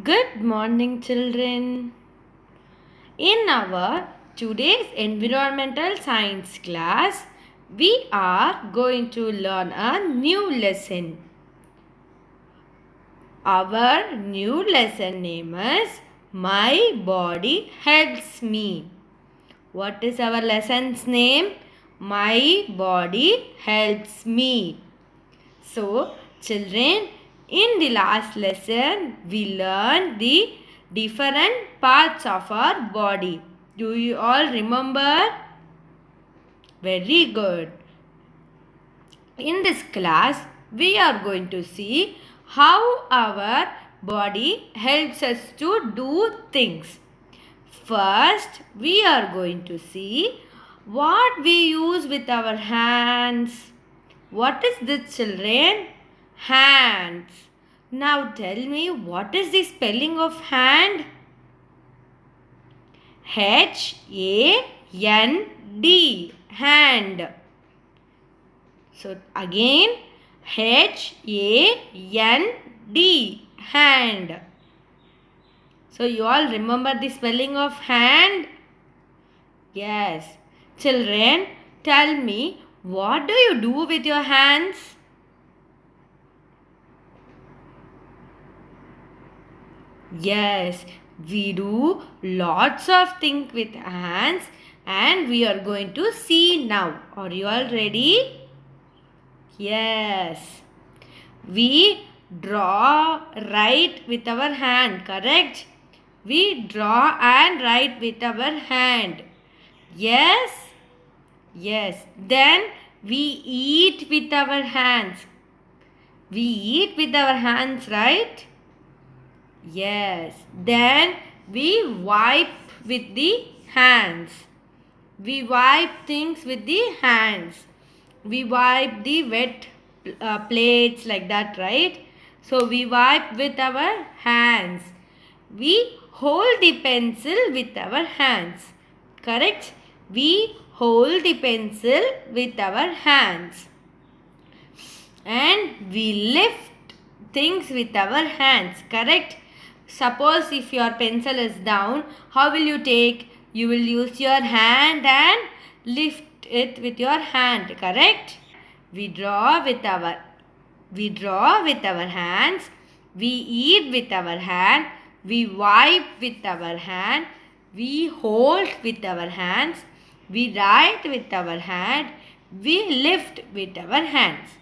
Good morning, children. In our today's environmental science class, we are going to learn a new lesson. Our new lesson name is My Body Helps Me. What is our lesson's name? My Body Helps Me. So, children, in the last lesson, we learned the different parts of our body. Do you all remember? Very good. In this class, we are going to see how our body helps us to do things. First, we are going to see what we use with our hands. What is this, children? Hands. Now tell me, what is the spelling of hand? H-A-N-D. Hand. So again, H-A-N-D. Hand. So you all remember the spelling of hand? Yes. Children, tell me, what do you do with your hands? Yes, we do lots of things with hands and we are going to see now. Are you all ready? Yes. We draw, write with our hand, correct? We draw and write with our hand. Yes? Yes. Then we eat with our hands. We eat with our hands, right? Yes. Then we wipe with the hands. We wipe things with the hands. We wipe the wet plates like that, right? So we wipe with our hands. We hold the pencil with our hands. Correct? We hold the pencil with our hands. And we lift things with our hands. Correct? Suppose if your pencil is down, how will you take? You will use your hand and lift it with your hand, correct? We draw with our hands, we eat with our hand, we wipe with our hand, we hold with our hands, we write with our hand, we lift with our hands.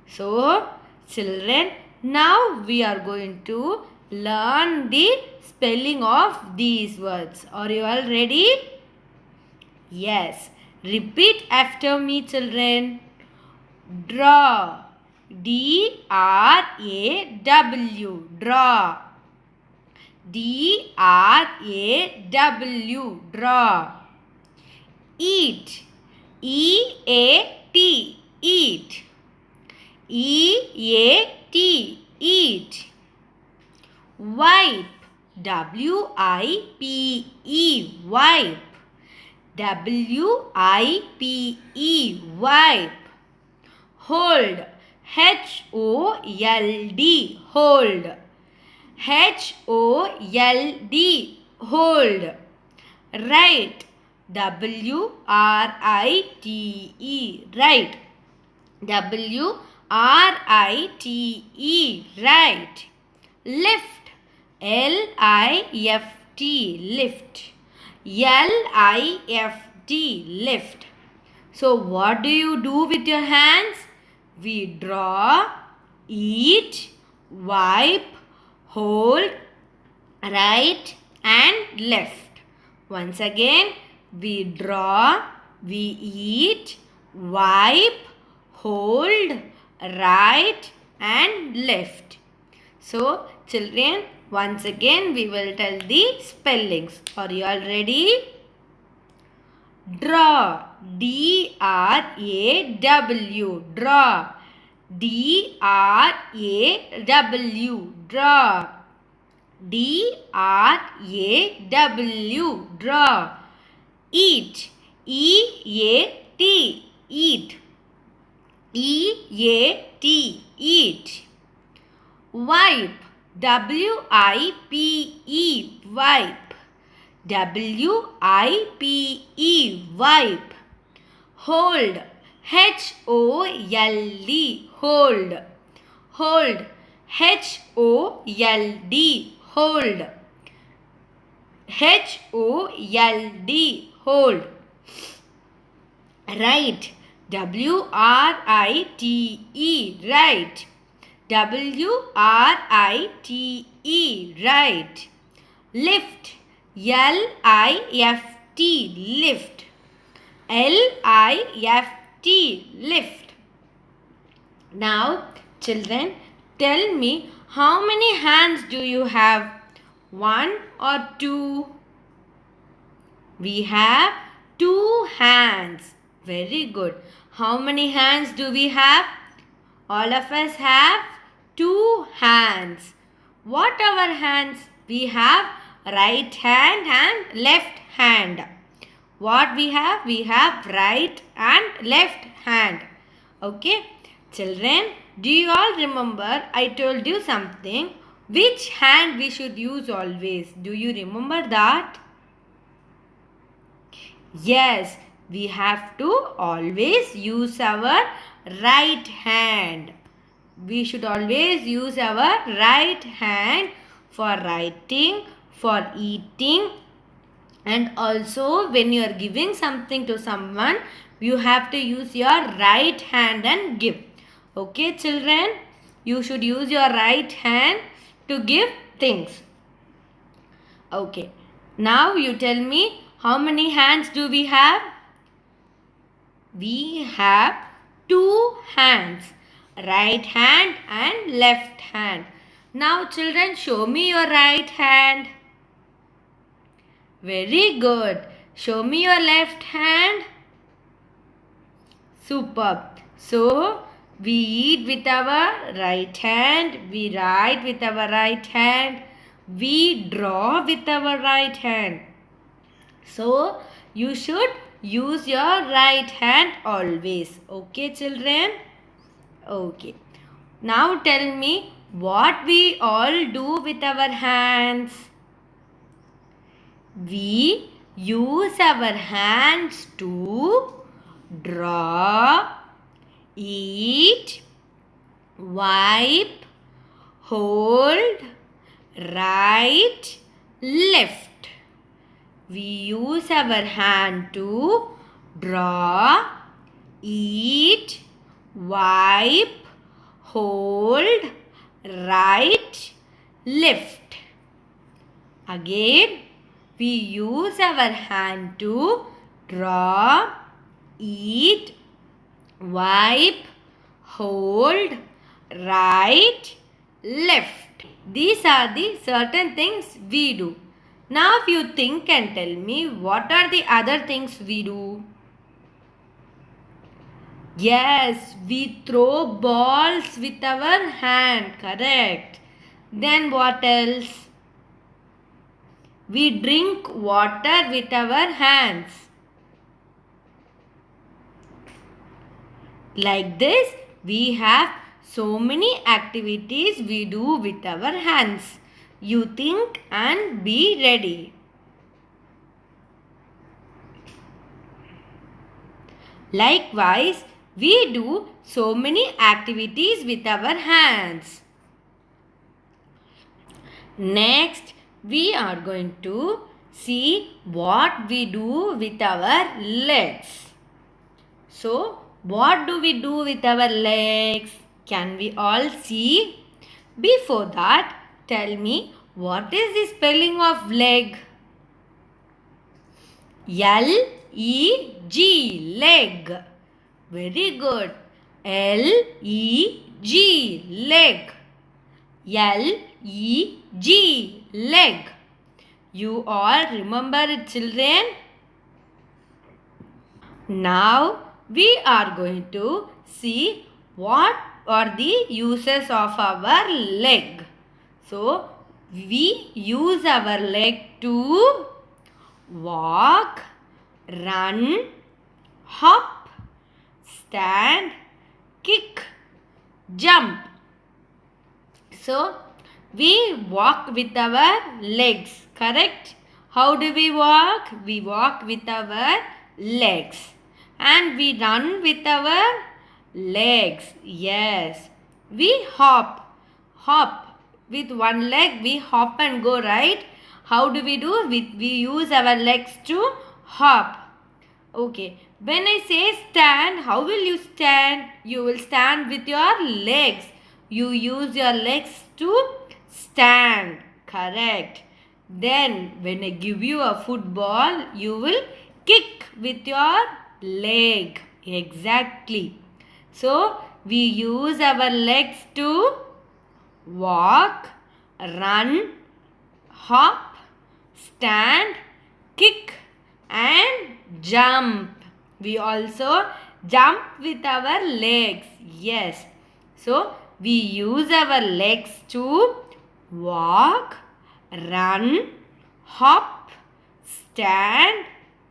So, children, now we are going to learn the spelling of these words. Are you all ready? Yes. Repeat after me, children. Draw. D-R-A-W. Draw. D-R-A-W. Draw. Eat. E-A-T. Eat. E-A-T. Eat. Wipe. W-I-P-E. Wipe. W-I-P-E. Wipe. Hold. H-O-L-D. Hold. H-O-L-D. Hold. Write. W-R-I-T-E. Write. W-R-I-T-E. Write. Lift. L-I-F-T. Lift. L-I-F-T. Lift. So what do you do with your hands? We draw, eat, wipe, hold, write and lift. Once again, we draw, we eat, wipe, hold, write and lift. So children, once again we will tell the spellings. Are you all ready? Draw. D-R-A-W. Draw. D-R-A-W. Draw. D-R-A-W. Draw. Eat. E-A-T. Eat. E-A-T. Eat. Wipe. W-I-P-E, wipe. W-I-P-E, wipe. Hold. H-O-L-D, hold. Hold. H-O-L-D, hold. H-O-L-D, hold. Write. W-R-I-T-E, write. W-R-I-T-E, write. Lift. L-I-F-T, lift. L-I-F-T, lift. Now, children, tell me, how many hands do you have? 1 or 2? We have 2 hands. Very good. How many hands do we have? All of us have 2 hands. What are our hands? We have right hand and left hand. What we have? We have right and left hand. Okay. Children, do you all remember I told you something? Which hand we should use always? Do you remember that? Yes, we have to always use our right hand. We should always use our right hand for writing, for eating, and also when you are giving something to someone, you have to use your right hand and give. Okay, children, you should use your right hand to give things. Okay, now you tell me, how many hands do we have? We have 2 hands, right hand and left hand. Now children, show me your right hand. Very good. Show me your left hand. Superb. So, we eat with our right hand, we write with our right hand, we draw with our right hand. So, you should use your right hand always. Okay, children? Okay. Now tell me what we all do with our hands. We use our hands to draw, eat, wipe, hold, write, lift. We use our hand to draw, eat, wipe, hold, write, lift. Again, we use our hand to draw, eat, wipe, hold, write, lift. These are the certain things we do. Now if you think and tell me, what are the other things we do? Yes, we throw balls with our hand, correct. Then what else? We drink water with our hands. Like this, we have so many activities we do with our hands. You think and be ready. Likewise, we do so many activities with our hands. Next, we are going to see what we do with our legs. So, what do we do with our legs? Can we all see? Before that, tell me, what is the spelling of leg? L-E-G, leg. Very good. L-E-G, leg. L-E-G, leg. You all remember it, children? Now, we are going to see what are the uses of our leg. So, we use our leg to walk, run, hop, stand, kick, jump. So, We walk with our legs, correct? How do we walk? We walk with our legs. And we run with our legs. Yes. We hop. With one leg we hop and go, right? How do we do? We use our legs to hop. Okay. When I say stand, how will you stand? You will stand with your legs. You use your legs to stand. Correct. Then when I give you a football, you will kick with your leg. Exactly. So we use our legs to walk, run, hop, stand, kick and jump. We also jump with our legs. Yes. So we use our legs to walk, run, hop, stand,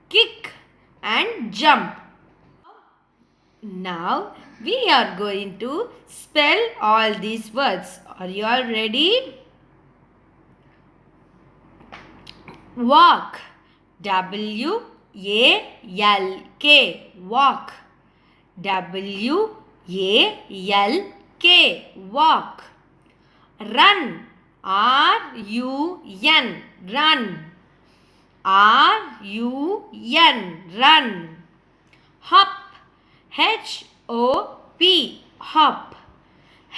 kick and jump. Now we are going to spell all these words. Are you all ready? Walk. W-A-L-K. Walk. W-A-L-K. Walk. Run. R-U-N. Run. R-U-N. Run. Hop. H-O-P. Hop.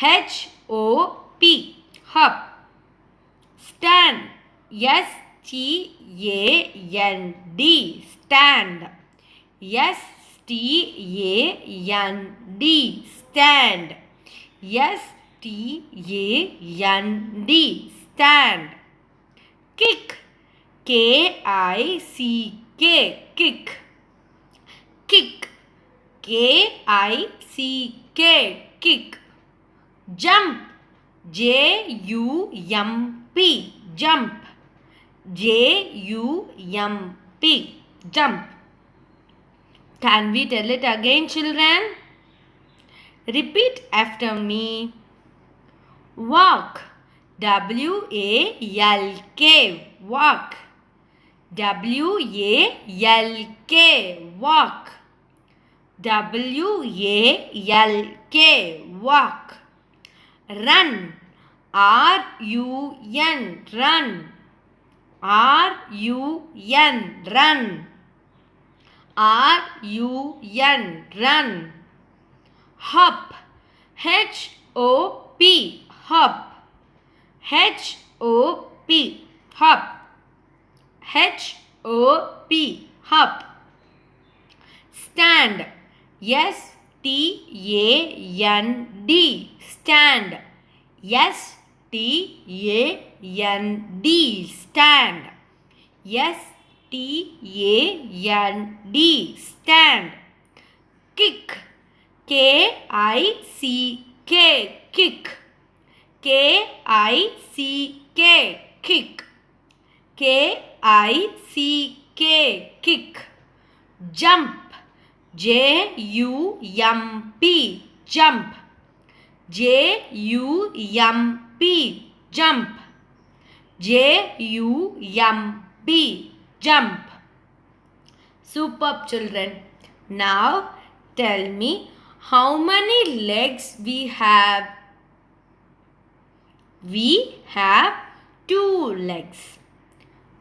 H-O-P. Hop. Stand. S-T-A-N-D. Stand. S-T-A-N-D. Stand. S-T-A-N-D. Stand. Kick. K-I-C-K. Kick. Kick. K-I-C-K. Kick. Jump. J-U-M-P. Jump. J-U-M-P. Jump. Can we tell it again, children? Repeat after me. Walk. W-A-L-K. Walk. W-A-L-K. Walk. W-A-L-K. Walk. Run. R-U-N. Run. R-U-N. Run. R-U-N. Run. Hop. H-O-P. Hop. H-O-P. Hop. H-O-P. Hop. Stand. S-T-A-N-D. Stand. S-T-A-N-D. Stand. S-T-A-N-D. Stand. Kick. K-I-C-K. Kick. K-I-C-K. Kick. K-I-C-K. Kick. Jump. J-U-M-P. Jump. J-U-M-P. Jump. J-U-M-P. Jump. Superb, children. Now tell me how many legs we have. We have 2 legs.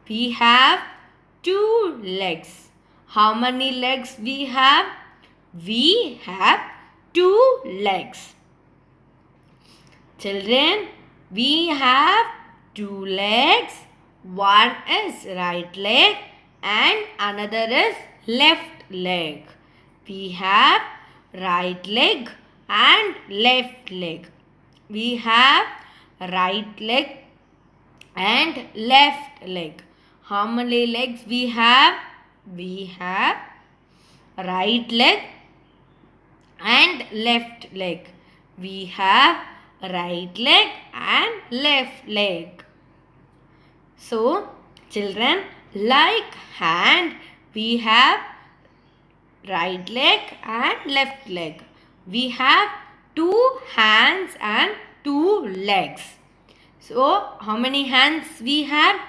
We have 2 legs. How many legs we have? We have 2 legs. Children, we have 2 legs. One is right leg and another is left leg. We have right leg and left leg. We have right leg and left leg. How many legs we have? We have right leg and left leg. We have right leg and left leg. So, children, like hand, we have right leg and left leg. We have 2 hands and 2 legs. So, how many hands we have?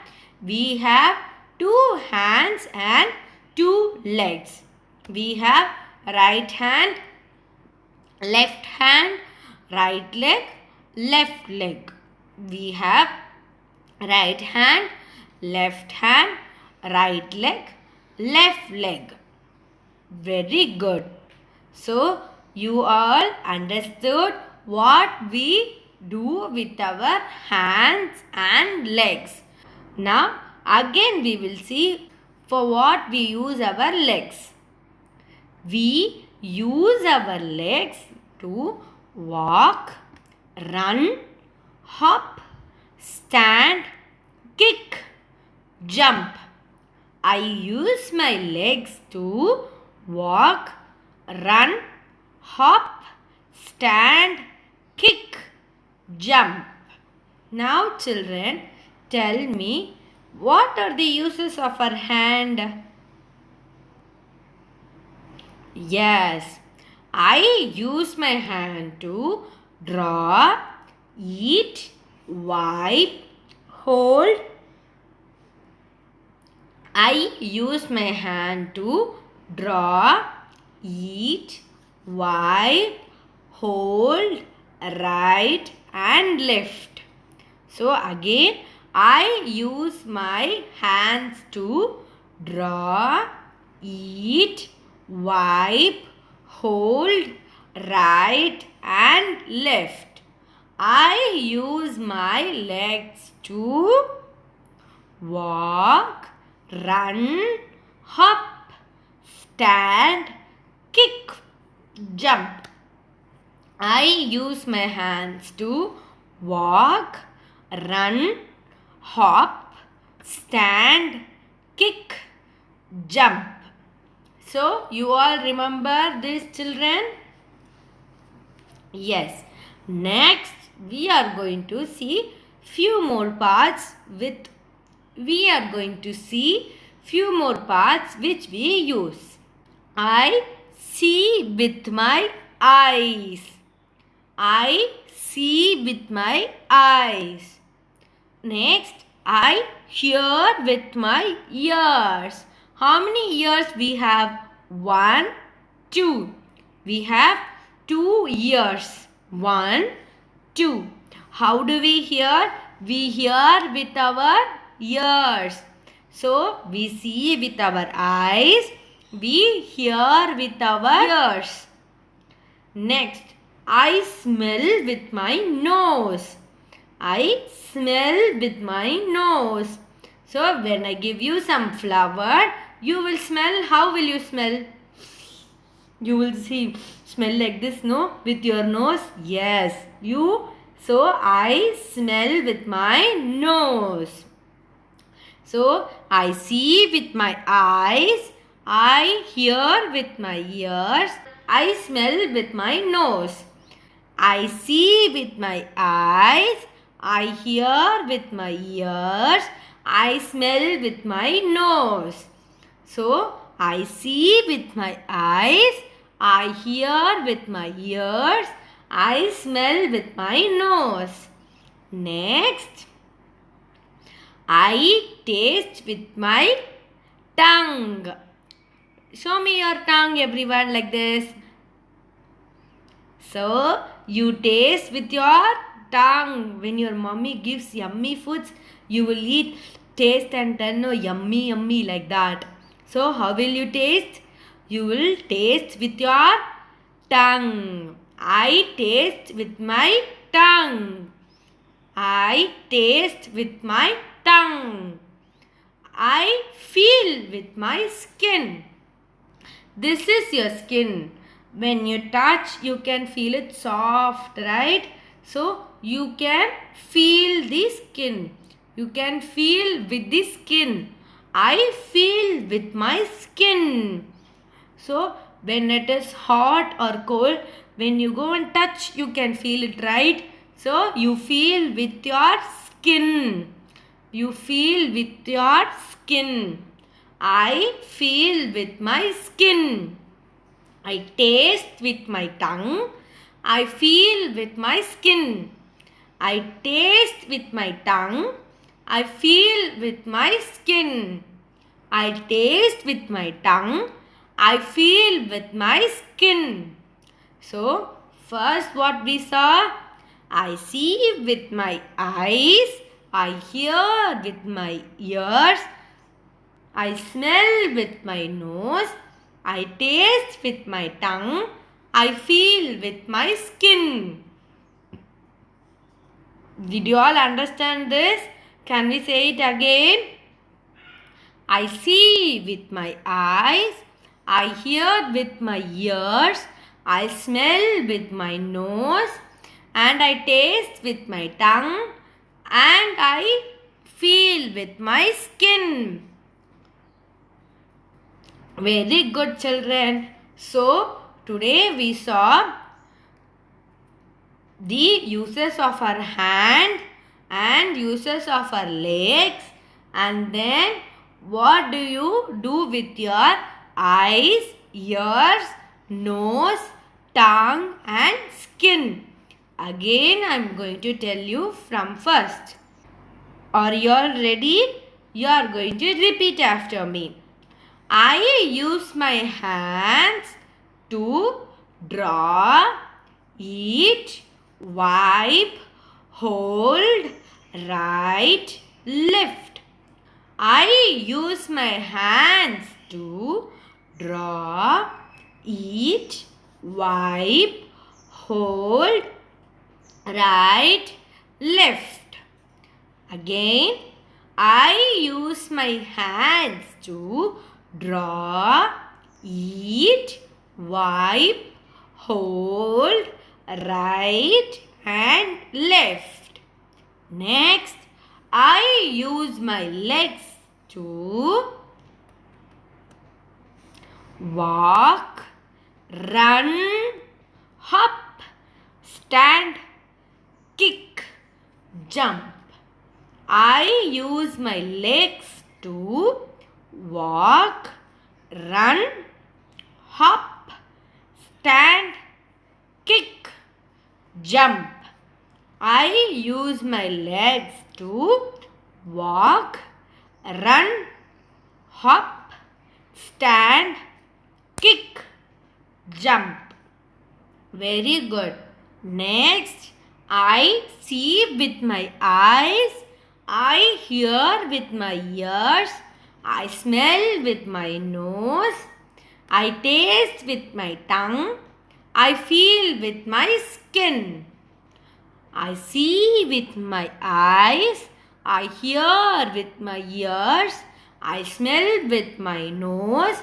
We have 2 hands and 2 legs. We have right hand, left hand, right leg, left leg. We have right hand, right leg, left leg. Very good. So, you all understood what we do with our hands and legs. Now, again we will see for what we use our legs. We use our legs to walk, run, hop, stand, kick, jump. I use my legs to walk, run, hop, stand, kick, jump. Now children, tell me, what are the uses of our hand? Yes, I use my hand to draw, eat, wipe, hold. I use my hand to draw, eat, wipe, hold, write and lift. So again, I use my hands to draw, eat, wipe, hold, write and lift. I use my legs to walk, run, hop, stand, kick, jump. I use my hands to walk, run, hop, stand, kick, jump. So, you all remember this, children? Yes. Next, we are going to see few more parts which we use. I see with my eyes. I see with my eyes. Next, I hear with my ears. How many ears we have? 1, 2. We have 2 ears. 1, 2. How do we hear? We hear with our ears. So, we see with our eyes. We hear with our ears. Next, I smell with my nose. I smell with my nose. So, when I give you some flower, you will smell. How will you smell? You will smell like this, no? With your nose? Yes. So, I smell with my nose. So, I see with my eyes. I hear with my ears. I smell with my nose. I see with my eyes. I hear with my ears. I smell with my nose. So, I see with my eyes. I hear with my ears. I smell with my nose. Next, I taste with my tongue. Show me your tongue, everyone, like this. So, you taste with your tongue. When your mommy gives yummy foods, you will eat, taste and then yummy, yummy like that. So, how will you taste? You will taste with your tongue. I taste with my tongue. I taste with my tongue. I feel with my skin. This is your skin. When you touch, you can feel it soft, right? So, you can feel the skin. You can feel with the skin. I feel with my skin. So, when it is hot or cold, when you go and touch, you can feel it, right? So, you feel with your skin. You feel with your skin. I feel with my skin. I taste with my tongue. I feel with my skin. I taste with my tongue. I feel with my skin. I taste with my tongue. I feel with my skin. So, first what we saw? I see with my eyes. I hear with my ears. I smell with my nose. I taste with my tongue. I feel with my skin. Did you all understand this? Can we say it again? I see with my eyes. I hear with my ears. I smell with my nose. And I taste with my tongue. And I feel with my skin. Very good, children. So, today we saw the uses of our hand and uses of our legs, and then what do you do with your eyes, ears, nose, tongue and skin. Again I am going to tell you from first. Are you all ready? You are going to repeat after me. I use my hands to draw, eat, wipe, hold, write, lift. I use my hands to draw, eat, wipe, hold, write, lift. Again, I use my hands to draw, eat, wipe, hold, write and lift. Next, I use my legs to walk, run, hop, stand, kick, jump. I use my legs to walk, run, hop, stand, kick, jump. I use my legs to walk, run, hop, stand, kick, jump. Very good. Next, I see with my eyes. I hear with my ears. I smell with my nose. I taste with my tongue. I feel with my skin. I see with my eyes. I hear with my ears. I smell with my nose.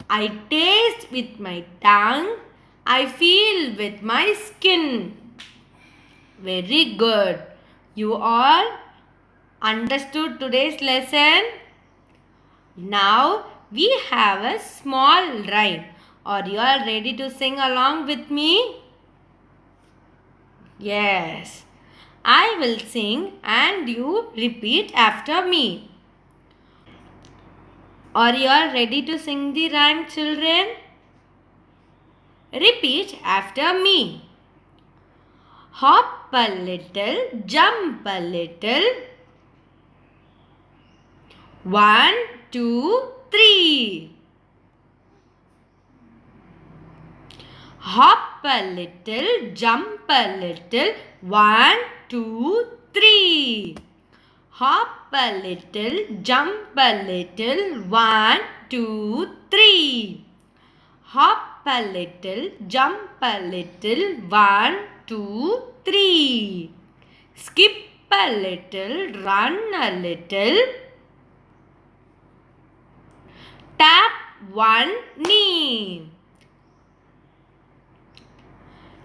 I taste with my tongue. I feel with my skin. Very good. You all understood today's lesson? Now we have a small rhyme. Are you all ready to sing along with me? Yes. I will sing and you repeat after me. Are you all ready to sing the rhyme, children? Repeat after me. Hop a little, jump a little. 1, 2, 3. Hop a little, jump a little. 1, 2, 3. Hop a little, jump a little. 1, 2, 3. Hop a little, jump a little. 1, 2, 3. Skip a little, run a little. Tap one knee.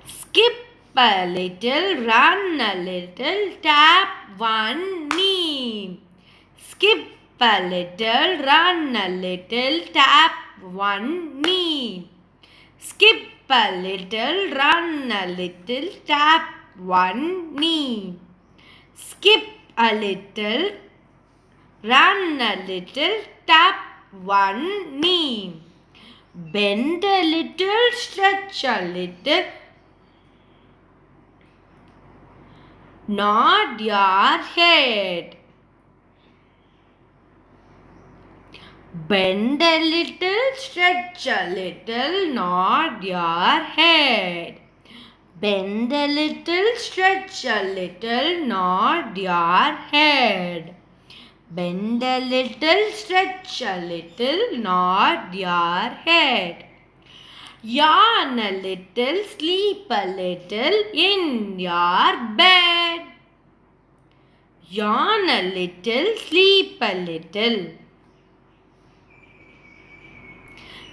Skip a little, run a little, tap one knee. Skip a little, run a little, tap one knee. Skip a little, run a little, tap one knee. Skip a little, run a little, tap one knee. Bend a little, stretch a little. nod your head. Bend a little, stretch a little, nod your head. Bend a little, stretch a little, nod your head. Bend a little, stretch a little, nod your head. Yawn a little, sleep a little in your bed. Yawn a little, sleep a little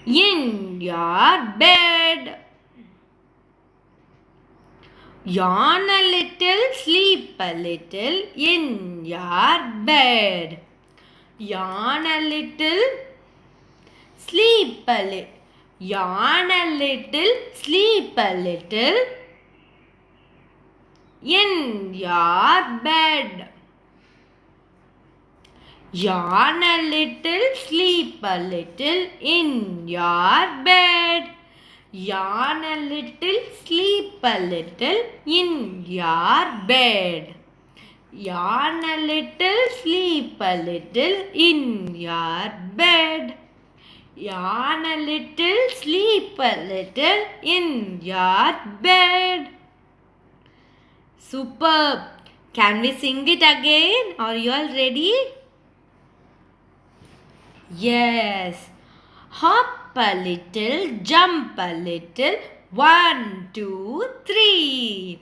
in your bed. Yawn a little, sleep a little in your bed. Yawn a little, sleep a little. Yawn a little, sleep a little in your bed. Yawn a little, sleep a little in your bed. Yawn a little, sleep a little in your bed. Yawn a little, sleep a little in your bed. Yawn a little, sleep a little in your bed. Superb! Can we sing it again? Are you all ready? Yes. Hop a little, jump a little. 1, 2, 3.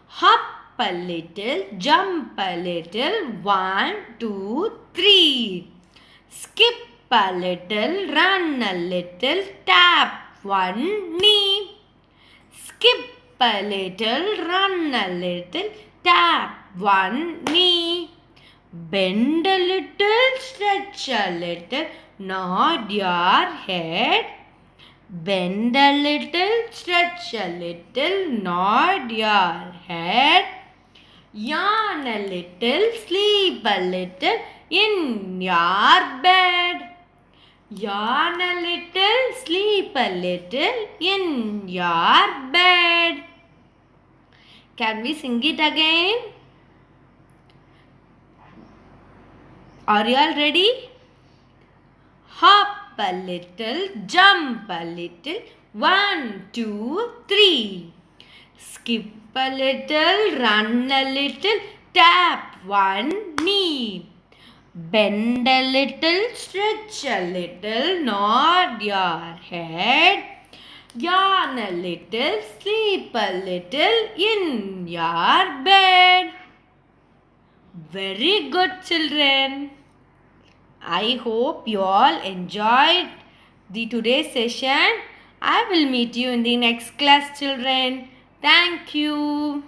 Hop a little, jump a little. 1, 2, 3. Skip a little, run a little. Tap one knee. Skip a little, run a little. Tap one knee. Bend a little, stretch a little, nod your head. Bend a little, stretch a little, nod your head. Yawn a little, sleep a little in your bed. Yawn a little, sleep a little in your bed. Can we sing it again? Are you all ready? Hop a little, jump a little. 1, 2, 3. Skip a little, run a little. Tap one knee. Bend a little, stretch a little. Nod your head. Yawn a little, sleep a little in your bed. Very good, children. I hope you all enjoyed the today's session. I will meet you in the next class, children. Thank you.